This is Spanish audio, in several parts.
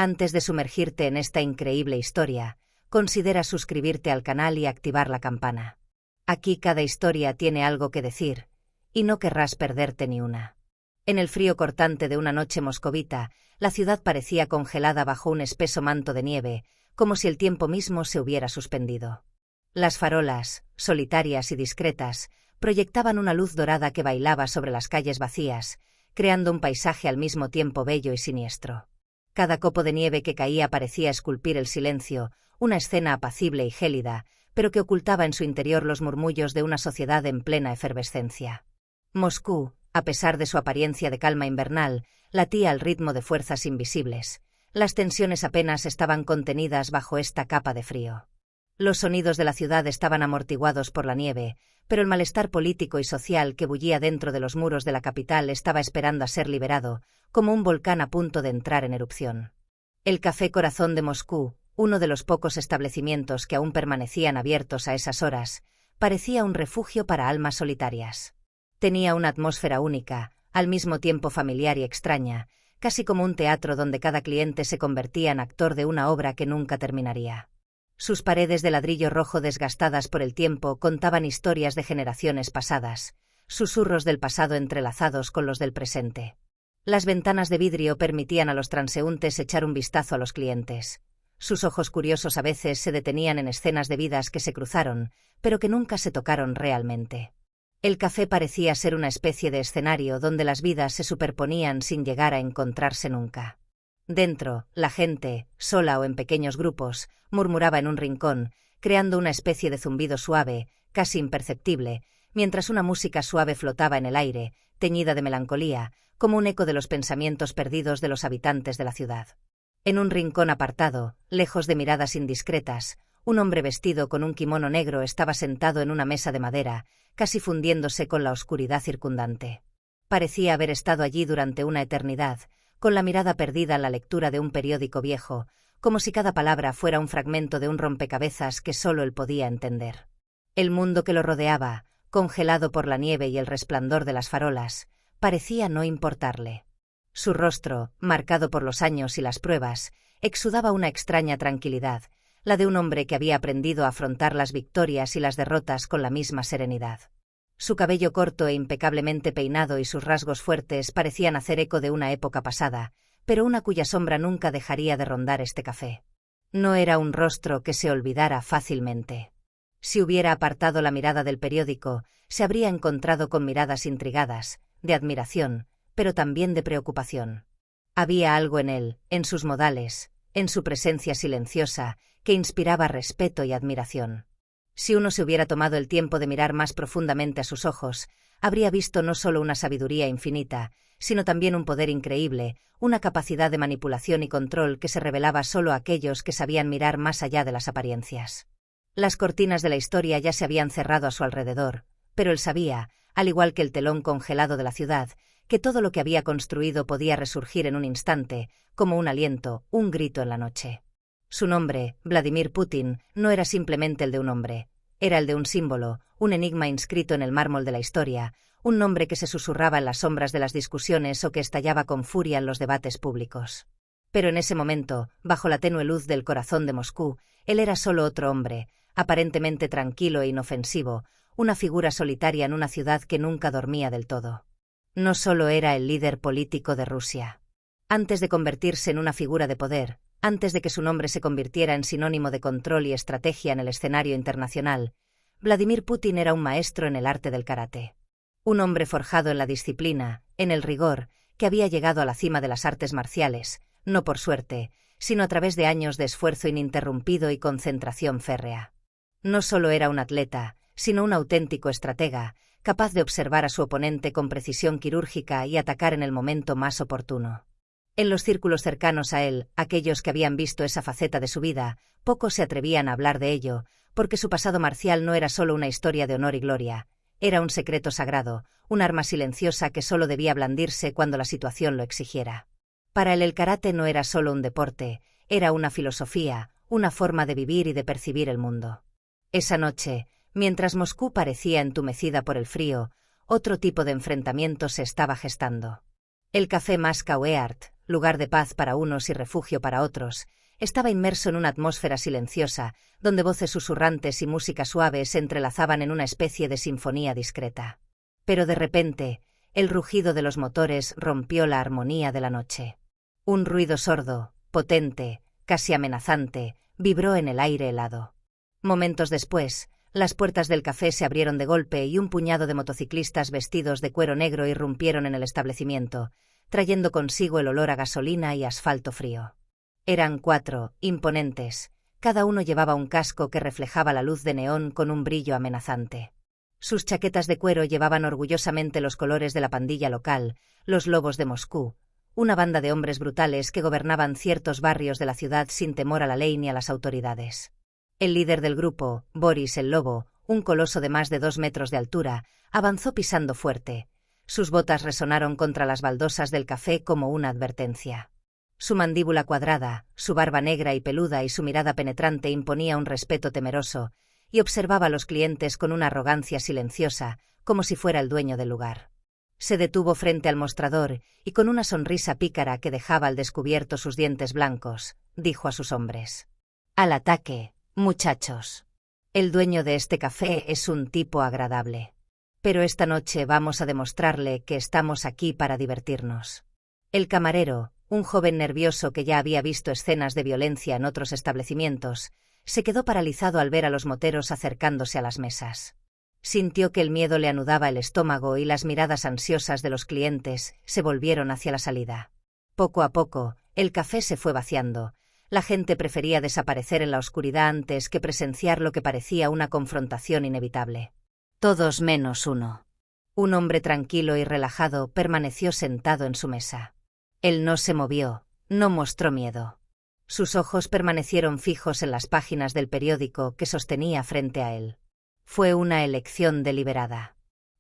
Antes de sumergirte en esta increíble historia, considera suscribirte al canal y activar la campana. Aquí cada historia tiene algo que decir, y no querrás perderte ni una. En el frío cortante de una noche moscovita, la ciudad parecía congelada bajo un espeso manto de nieve, como si el tiempo mismo se hubiera suspendido. Las farolas, solitarias y discretas, proyectaban una luz dorada que bailaba sobre las calles vacías, creando un paisaje al mismo tiempo bello y siniestro. Cada copo de nieve que caía parecía esculpir el silencio, una escena apacible y gélida, pero que ocultaba en su interior los murmullos de una sociedad en plena efervescencia. Moscú, a pesar de su apariencia de calma invernal, latía al ritmo de fuerzas invisibles. Las tensiones apenas estaban contenidas bajo esta capa de frío. Los sonidos de la ciudad estaban amortiguados por la nieve, pero el malestar político y social que bullía dentro de los muros de la capital estaba esperando a ser liberado, como un volcán a punto de entrar en erupción. El Café Corazón de Moscú, uno de los pocos establecimientos que aún permanecían abiertos a esas horas, parecía un refugio para almas solitarias. Tenía una atmósfera única, al mismo tiempo familiar y extraña, casi como un teatro donde cada cliente se convertía en actor de una obra que nunca terminaría. Sus paredes de ladrillo rojo desgastadas por el tiempo contaban historias de generaciones pasadas, susurros del pasado entrelazados con los del presente. Las ventanas de vidrio permitían a los transeúntes echar un vistazo a los clientes. Sus ojos curiosos a veces se detenían en escenas de vidas que se cruzaron, pero que nunca se tocaron realmente. El café parecía ser una especie de escenario donde las vidas se superponían sin llegar a encontrarse nunca. Dentro, la gente, sola o en pequeños grupos, murmuraba en un rincón, creando una especie de zumbido suave, casi imperceptible, mientras una música suave flotaba en el aire, teñida de melancolía, como un eco de los pensamientos perdidos de los habitantes de la ciudad. En un rincón apartado, lejos de miradas indiscretas, un hombre vestido con un kimono negro estaba sentado en una mesa de madera, casi fundiéndose con la oscuridad circundante. Parecía haber estado allí durante una eternidad, con la mirada perdida en la lectura de un periódico viejo, como si cada palabra fuera un fragmento de un rompecabezas que solo él podía entender. El mundo que lo rodeaba, congelado por la nieve y el resplandor de las farolas, parecía no importarle. Su rostro, marcado por los años y las pruebas, exudaba una extraña tranquilidad, la de un hombre que había aprendido a afrontar las victorias y las derrotas con la misma serenidad. Su cabello corto e impecablemente peinado y sus rasgos fuertes parecían hacer eco de una época pasada, pero una cuya sombra nunca dejaría de rondar este café. No era un rostro que se olvidara fácilmente. Si hubiera apartado la mirada del periódico, se habría encontrado con miradas intrigadas, de admiración, pero también de preocupación. Había algo en él, en sus modales, en su presencia silenciosa, que inspiraba respeto y admiración. Si uno se hubiera tomado el tiempo de mirar más profundamente a sus ojos, habría visto no solo una sabiduría infinita, sino también un poder increíble, una capacidad de manipulación y control que se revelaba solo a aquellos que sabían mirar más allá de las apariencias. Las cortinas de la historia ya se habían cerrado a su alrededor, pero él sabía, al igual que el telón congelado de la ciudad, que todo lo que había construido podía resurgir en un instante, como un aliento, un grito en la noche. Su nombre, Vladimir Putin, no era simplemente el de un hombre, era el de un símbolo, un enigma inscrito en el mármol de la historia, un nombre que se susurraba en las sombras de las discusiones o que estallaba con furia en los debates públicos. Pero en ese momento, bajo la tenue luz del corazón de Moscú, él era solo otro hombre, aparentemente tranquilo e inofensivo, una figura solitaria en una ciudad que nunca dormía del todo. No solo era el líder político de Rusia. Antes de convertirse en una figura de poder, antes de que su nombre se convirtiera en sinónimo de control y estrategia en el escenario internacional, Vladimir Putin era un maestro en el arte del karate. Un hombre forjado en la disciplina, en el rigor, que había llegado a la cima de las artes marciales, no por suerte, sino a través de años de esfuerzo ininterrumpido y concentración férrea. No solo era un atleta, sino un auténtico estratega, capaz de observar a su oponente con precisión quirúrgica y atacar en el momento más oportuno. En los círculos cercanos a él, aquellos que habían visto esa faceta de su vida, pocos se atrevían a hablar de ello, porque su pasado marcial no era solo una historia de honor y gloria, era un secreto sagrado, un arma silenciosa que solo debía blandirse cuando la situación lo exigiera. Para él el karate no era solo un deporte, era una filosofía, una forma de vivir y de percibir el mundo. Esa noche, mientras Moscú parecía entumecida por el frío, otro tipo de enfrentamiento se estaba gestando. El café Moscow Eart, lugar de paz para unos y refugio para otros, estaba inmerso en una atmósfera silenciosa, donde voces susurrantes y música suave se entrelazaban en una especie de sinfonía discreta. Pero de repente, el rugido de los motores rompió la armonía de la noche. Un ruido sordo, potente, casi amenazante, vibró en el aire helado. Momentos después, las puertas del café se abrieron de golpe y un puñado de motociclistas vestidos de cuero negro irrumpieron en el establecimiento, trayendo consigo el olor a gasolina y asfalto frío. Eran 4, imponentes. Cada uno llevaba un casco que reflejaba la luz de neón con un brillo amenazante. Sus chaquetas de cuero llevaban orgullosamente los colores de la pandilla local, los Lobos de Moscú, una banda de hombres brutales que gobernaban ciertos barrios de la ciudad sin temor a la ley ni a las autoridades. El líder del grupo, Boris el Lobo, un coloso de más de 2 metros de altura, avanzó pisando fuerte. Sus botas resonaron contra las baldosas del café como una advertencia. Su mandíbula cuadrada, su barba negra y peluda y su mirada penetrante imponía un respeto temeroso, y observaba a los clientes con una arrogancia silenciosa, como si fuera el dueño del lugar. Se detuvo frente al mostrador y con una sonrisa pícara que dejaba al descubierto sus dientes blancos, dijo a sus hombres: «Al ataque, muchachos. El dueño de este café es un tipo agradable. Pero esta noche vamos a demostrarle que estamos aquí para divertirnos». El camarero, un joven nervioso que ya había visto escenas de violencia en otros establecimientos, se quedó paralizado al ver a los moteros acercándose a las mesas. Sintió que el miedo le anudaba el estómago y las miradas ansiosas de los clientes se volvieron hacia la salida. Poco a poco, el café se fue vaciando. La gente prefería desaparecer en la oscuridad antes que presenciar lo que parecía una confrontación inevitable. Todos menos uno. Un hombre tranquilo y relajado permaneció sentado en su mesa. Él no se movió, no mostró miedo. Sus ojos permanecieron fijos en las páginas del periódico que sostenía frente a él. Fue una elección deliberada.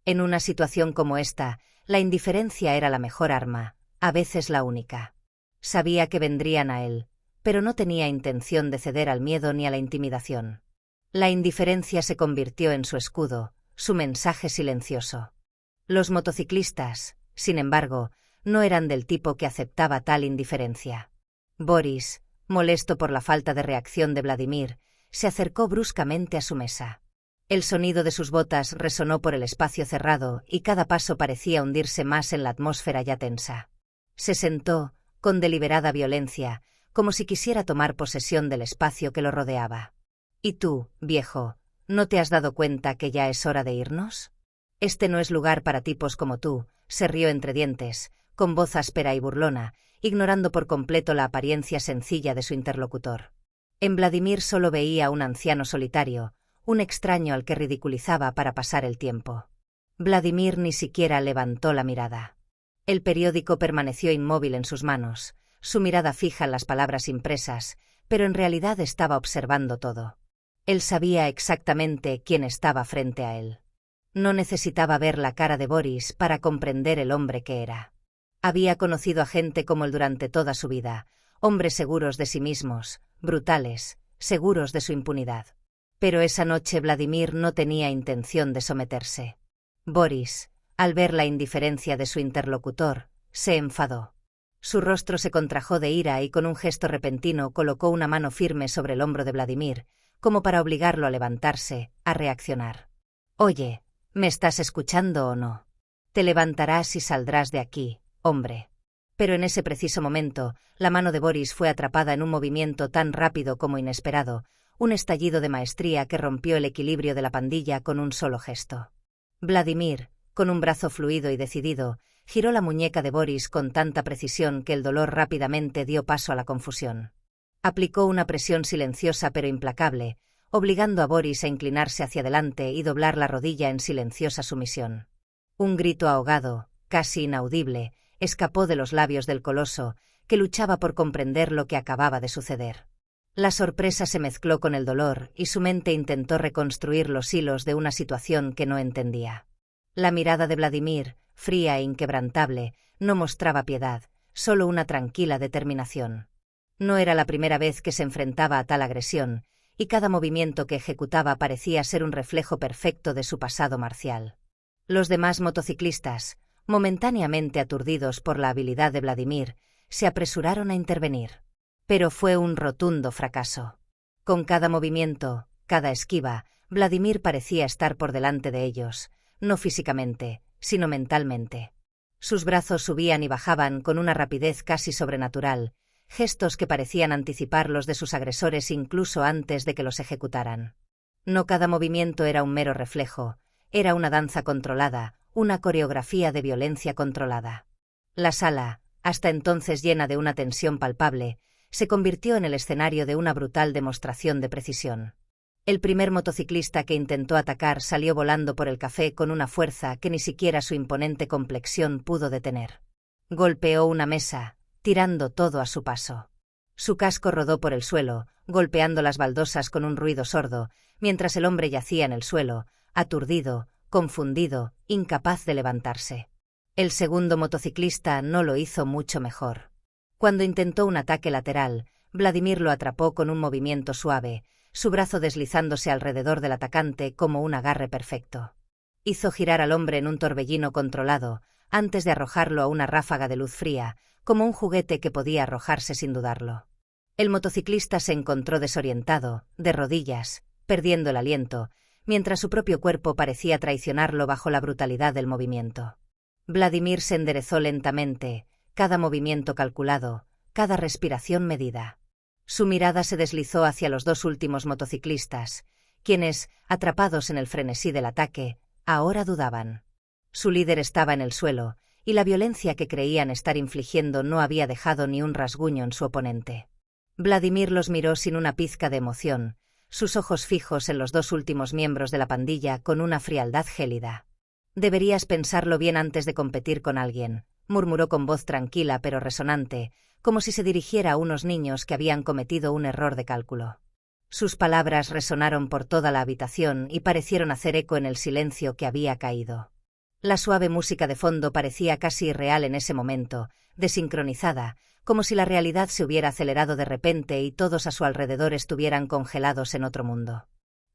En una situación como esta, la indiferencia era la mejor arma, a veces la única. Sabía que vendrían a él, pero no tenía intención de ceder al miedo ni a la intimidación. La indiferencia se convirtió en su escudo, su mensaje silencioso. Los motociclistas, sin embargo, no eran del tipo que aceptaba tal indiferencia. Boris, molesto por la falta de reacción de Vladimir, se acercó bruscamente a su mesa. El sonido de sus botas resonó por el espacio cerrado y cada paso parecía hundirse más en la atmósfera ya tensa. Se sentó, con deliberada violencia, como si quisiera tomar posesión del espacio que lo rodeaba. «¿Y tú, viejo, no te has dado cuenta que ya es hora de irnos? Este no es lugar para tipos como tú», se rió entre dientes, con voz áspera y burlona, ignorando por completo la apariencia sencilla de su interlocutor. En Vladimir solo veía a un anciano solitario, un extraño al que ridiculizaba para pasar el tiempo. Vladimir ni siquiera levantó la mirada. El periódico permaneció inmóvil en sus manos, su mirada fija en las palabras impresas, pero en realidad estaba observando todo. Él sabía exactamente quién estaba frente a él. No necesitaba ver la cara de Boris para comprender el hombre que era. Había conocido a gente como él durante toda su vida, hombres seguros de sí mismos, brutales, seguros de su impunidad. Pero esa noche Vladimir no tenía intención de someterse. Boris, al ver la indiferencia de su interlocutor, se enfadó. Su rostro se contrajo de ira y con un gesto repentino colocó una mano firme sobre el hombro de Vladimir, como para obligarlo a levantarse, a reaccionar. «Oye, ¿me estás escuchando o no? Te levantarás y saldrás de aquí, hombre». Pero en ese preciso momento, la mano de Boris fue atrapada en un movimiento tan rápido como inesperado, un estallido de maestría que rompió el equilibrio de la pandilla con un solo gesto. Vladimir, con un brazo fluido y decidido, giró la muñeca de Boris con tanta precisión que el dolor rápidamente dio paso a la confusión. Aplicó una presión silenciosa pero implacable, obligando a Boris a inclinarse hacia adelante y doblar la rodilla en silenciosa sumisión. Un grito ahogado, casi inaudible, escapó de los labios del coloso, que luchaba por comprender lo que acababa de suceder. La sorpresa se mezcló con el dolor y su mente intentó reconstruir los hilos de una situación que no entendía. La mirada de Vladimir, fría e inquebrantable, no mostraba piedad, solo una tranquila determinación. No era la primera vez que se enfrentaba a tal agresión, y cada movimiento que ejecutaba parecía ser un reflejo perfecto de su pasado marcial. Los demás motociclistas, momentáneamente aturdidos por la habilidad de Vladimir, se apresuraron a intervenir. Pero fue un rotundo fracaso. Con cada movimiento, cada esquiva, Vladimir parecía estar por delante de ellos, no físicamente, sino mentalmente. Sus brazos subían y bajaban con una rapidez casi sobrenatural, gestos que parecían anticipar los de sus agresores incluso antes de que los ejecutaran. No cada movimiento era un mero reflejo, era una danza controlada, una coreografía de violencia controlada. La sala, hasta entonces llena de una tensión palpable, se convirtió en el escenario de una brutal demostración de precisión. El primer motociclista que intentó atacar salió volando por el café con una fuerza que ni siquiera su imponente complexión pudo detener. Golpeó una mesa, tirando todo a su paso. Su casco rodó por el suelo, golpeando las baldosas con un ruido sordo, mientras el hombre yacía en el suelo, aturdido, confundido, incapaz de levantarse. El segundo motociclista no lo hizo mucho mejor. Cuando intentó un ataque lateral, Vladimir lo atrapó con un movimiento suave, su brazo deslizándose alrededor del atacante como un agarre perfecto. Hizo girar al hombre en un torbellino controlado, antes de arrojarlo a una ráfaga de luz fría, como un juguete que podía arrojarse sin dudarlo. El motociclista se encontró desorientado, de rodillas, perdiendo el aliento, mientras su propio cuerpo parecía traicionarlo bajo la brutalidad del movimiento. Vladimir se enderezó lentamente, cada movimiento calculado, cada respiración medida. Su mirada se deslizó hacia los dos últimos motociclistas, quienes, atrapados en el frenesí del ataque, ahora dudaban. Su líder estaba en el suelo, y la violencia que creían estar infligiendo no había dejado ni un rasguño en su oponente. Vladimir los miró sin una pizca de emoción, sus ojos fijos en los dos últimos miembros de la pandilla con una frialdad gélida. «Deberías pensarlo bien antes de competir con alguien», murmuró con voz tranquila pero resonante, como si se dirigiera a unos niños que habían cometido un error de cálculo. Sus palabras resonaron por toda la habitación y parecieron hacer eco en el silencio que había caído. La suave música de fondo parecía casi irreal en ese momento, desincronizada, como si la realidad se hubiera acelerado de repente y todos a su alrededor estuvieran congelados en otro mundo.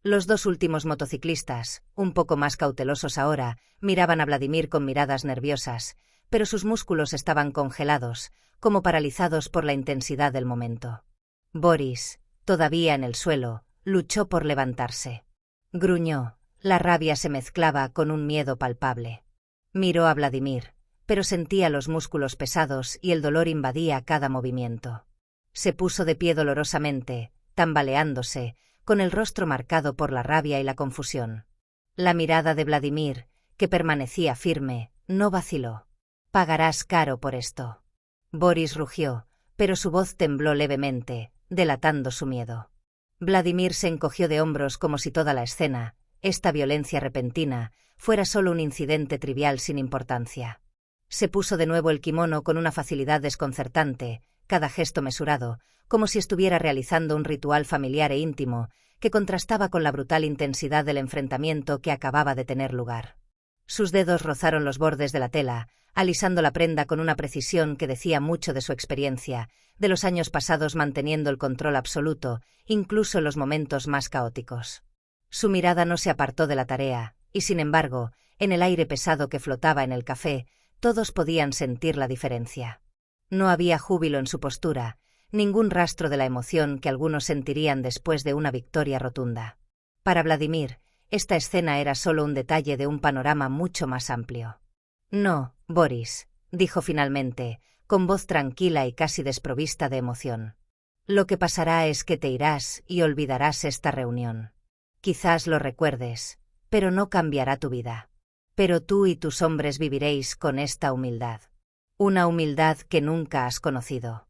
Los dos últimos motociclistas, un poco más cautelosos ahora, miraban a Vladimir con miradas nerviosas, pero sus músculos estaban congelados, como paralizados por la intensidad del momento. Boris, todavía en el suelo, luchó por levantarse. Gruñó, la rabia se mezclaba con un miedo palpable. Miró a Vladimir, pero sentía los músculos pesados y el dolor invadía cada movimiento. Se puso de pie dolorosamente, tambaleándose, con el rostro marcado por la rabia y la confusión. La mirada de Vladimir, que permanecía firme, no vaciló. «Pagarás caro por esto». Boris rugió, pero su voz tembló levemente, delatando su miedo. Vladimir se encogió de hombros como si toda la escena, esta violencia repentina, fuera solo un incidente trivial sin importancia. Se puso de nuevo el kimono con una facilidad desconcertante, cada gesto mesurado, como si estuviera realizando un ritual familiar e íntimo, que contrastaba con la brutal intensidad del enfrentamiento que acababa de tener lugar. Sus dedos rozaron los bordes de la tela, alisando la prenda con una precisión que decía mucho de su experiencia, de los años pasados manteniendo el control absoluto, incluso en los momentos más caóticos. Su mirada no se apartó de la tarea, y sin embargo, en el aire pesado que flotaba en el café, todos podían sentir la diferencia. No había júbilo en su postura, ningún rastro de la emoción que algunos sentirían después de una victoria rotunda. Para Vladimir, esta escena era solo un detalle de un panorama mucho más amplio. «No, Boris», dijo finalmente, con voz tranquila y casi desprovista de emoción. «Lo que pasará es que te irás y olvidarás esta reunión. Quizás lo recuerdes, pero no cambiará tu vida. Pero tú y tus hombres viviréis con esta humildad. Una humildad que nunca has conocido».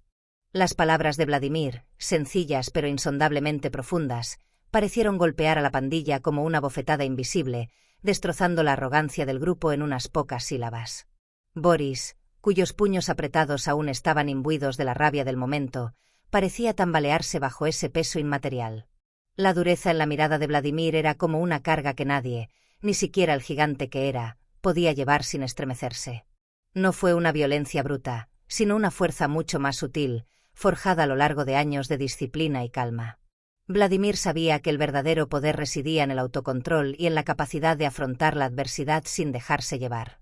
Las palabras de Vladimir, sencillas pero insondablemente profundas, parecieron golpear a la pandilla como una bofetada invisible, destrozando la arrogancia del grupo en unas pocas sílabas. Boris, cuyos puños apretados aún estaban imbuidos de la rabia del momento, parecía tambalearse bajo ese peso inmaterial. La dureza en la mirada de Vladimir era como una carga que nadie, ni siquiera el gigante que era, podía llevar sin estremecerse. No fue una violencia bruta, sino una fuerza mucho más sutil, forjada a lo largo de años de disciplina y calma. Vladimir sabía que el verdadero poder residía en el autocontrol y en la capacidad de afrontar la adversidad sin dejarse llevar.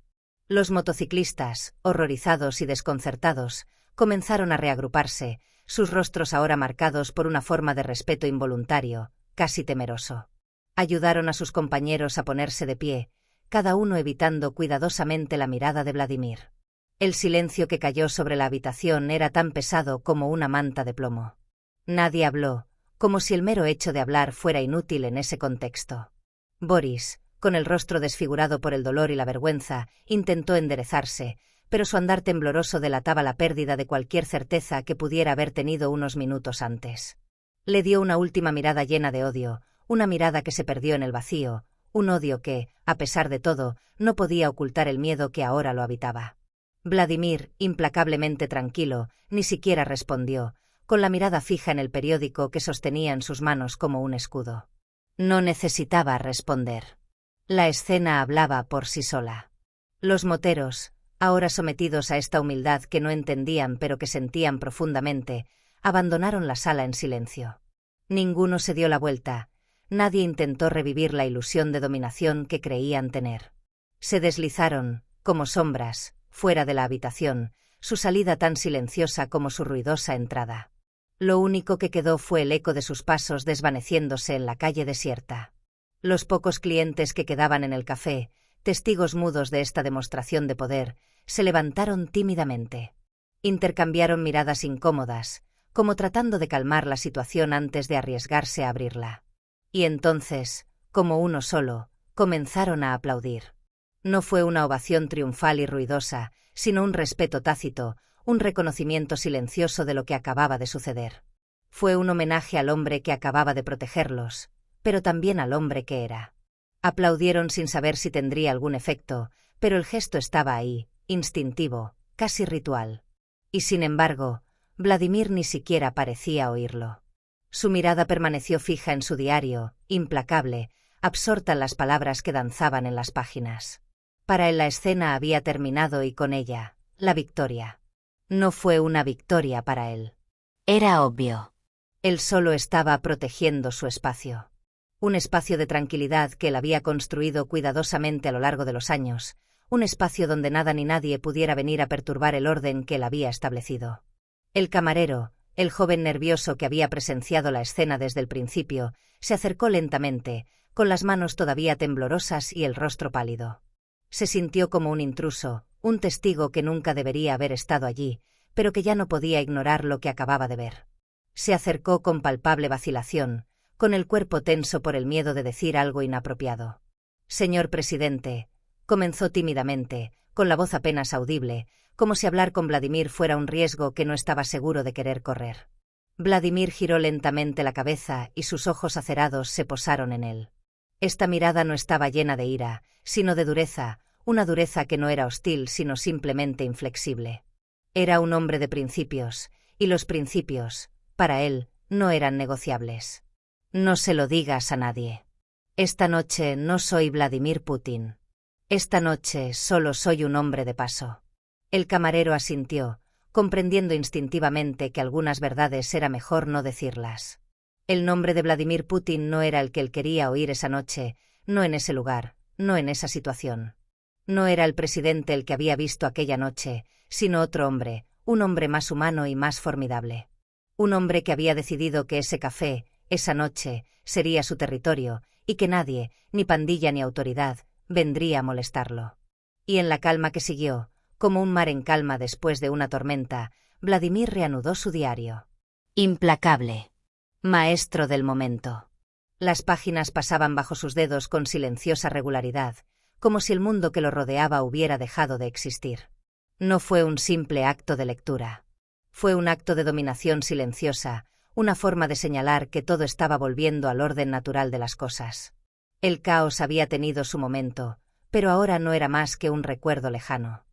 Los motociclistas, horrorizados y desconcertados, comenzaron a reagruparse, sus rostros ahora marcados por una forma de respeto involuntario, casi temeroso. Ayudaron a sus compañeros a ponerse de pie, cada uno evitando cuidadosamente la mirada de Vladimir. El silencio que cayó sobre la habitación era tan pesado como una manta de plomo. Nadie habló, como si el mero hecho de hablar fuera inútil en ese contexto. Boris, con el rostro desfigurado por el dolor y la vergüenza, intentó enderezarse, pero su andar tembloroso delataba la pérdida de cualquier certeza que pudiera haber tenido unos minutos antes. Le dio una última mirada llena de odio, una mirada que se perdió en el vacío, un odio que, a pesar de todo, no podía ocultar el miedo que ahora lo habitaba. Vladimir, implacablemente tranquilo, ni siquiera respondió, con la mirada fija en el periódico que sostenía en sus manos como un escudo. No necesitaba responder. La escena hablaba por sí sola. Los moteros, ahora sometidos a esta humildad que no entendían pero que sentían profundamente, abandonaron la sala en silencio. Ninguno se dio la vuelta. Nadie intentó revivir la ilusión de dominación que creían tener. Se deslizaron, como sombras, fuera de la habitación, su salida tan silenciosa como su ruidosa entrada. Lo único que quedó fue el eco de sus pasos desvaneciéndose en la calle desierta. Los pocos clientes que quedaban en el café, testigos mudos de esta demostración de poder, se levantaron tímidamente. Intercambiaron miradas incómodas, como tratando de calmar la situación antes de arriesgarse a abrirla. Y entonces, como uno solo, comenzaron a aplaudir. No fue una ovación triunfal y ruidosa, sino un respeto tácito, un reconocimiento silencioso de lo que acababa de suceder. Fue un homenaje al hombre que acababa de protegerlos, pero también al hombre que era. Aplaudieron sin saber si tendría algún efecto, pero el gesto estaba ahí, instintivo, casi ritual. Y sin embargo, Vladimir ni siquiera parecía oírlo. Su mirada permaneció fija en su diario, implacable, absorta en las palabras que danzaban en las páginas. Para él la escena había terminado y con ella, la victoria. No fue una victoria para él. Era obvio. Él solo estaba protegiendo su espacio. Un espacio de tranquilidad que él había construido cuidadosamente a lo largo de los años, un espacio donde nada ni nadie pudiera venir a perturbar el orden que él había establecido. El camarero, el joven nervioso que había presenciado la escena desde el principio, se acercó lentamente, con las manos todavía temblorosas y el rostro pálido. Se sintió como un intruso, un testigo que nunca debería haber estado allí, pero que ya no podía ignorar lo que acababa de ver. Se acercó con palpable vacilación, con el cuerpo tenso por el miedo de decir algo inapropiado. «Señor presidente», comenzó tímidamente, con la voz apenas audible, como si hablar con Vladimir fuera un riesgo que no estaba seguro de querer correr. Vladimir giró lentamente la cabeza y sus ojos acerados se posaron en él. Esta mirada no estaba llena de ira, sino de dureza, una dureza que no era hostil sino simplemente inflexible. Era un hombre de principios, y los principios, para él, no eran negociables. «No se lo digas a nadie. Esta noche no soy Vladimir Putin. Esta noche solo soy un hombre de paso». El camarero asintió, comprendiendo instintivamente que algunas verdades era mejor no decirlas. El nombre de Vladimir Putin no era el que él quería oír esa noche, no en ese lugar, no en esa situación. No era el presidente el que había visto aquella noche, sino otro hombre, un hombre más humano y más formidable. Un hombre que había decidido que ese café, esa noche, sería su territorio, y que nadie, ni pandilla ni autoridad, vendría a molestarlo. Y en la calma que siguió, como un mar en calma después de una tormenta, Vladimir reanudó su diario. Implacable. Maestro del momento. Las páginas pasaban bajo sus dedos con silenciosa regularidad, como si el mundo que lo rodeaba hubiera dejado de existir. No fue un simple acto de lectura. Fue un acto de dominación silenciosa, una forma de señalar que todo estaba volviendo al orden natural de las cosas. El caos había tenido su momento, pero ahora no era más que un recuerdo lejano.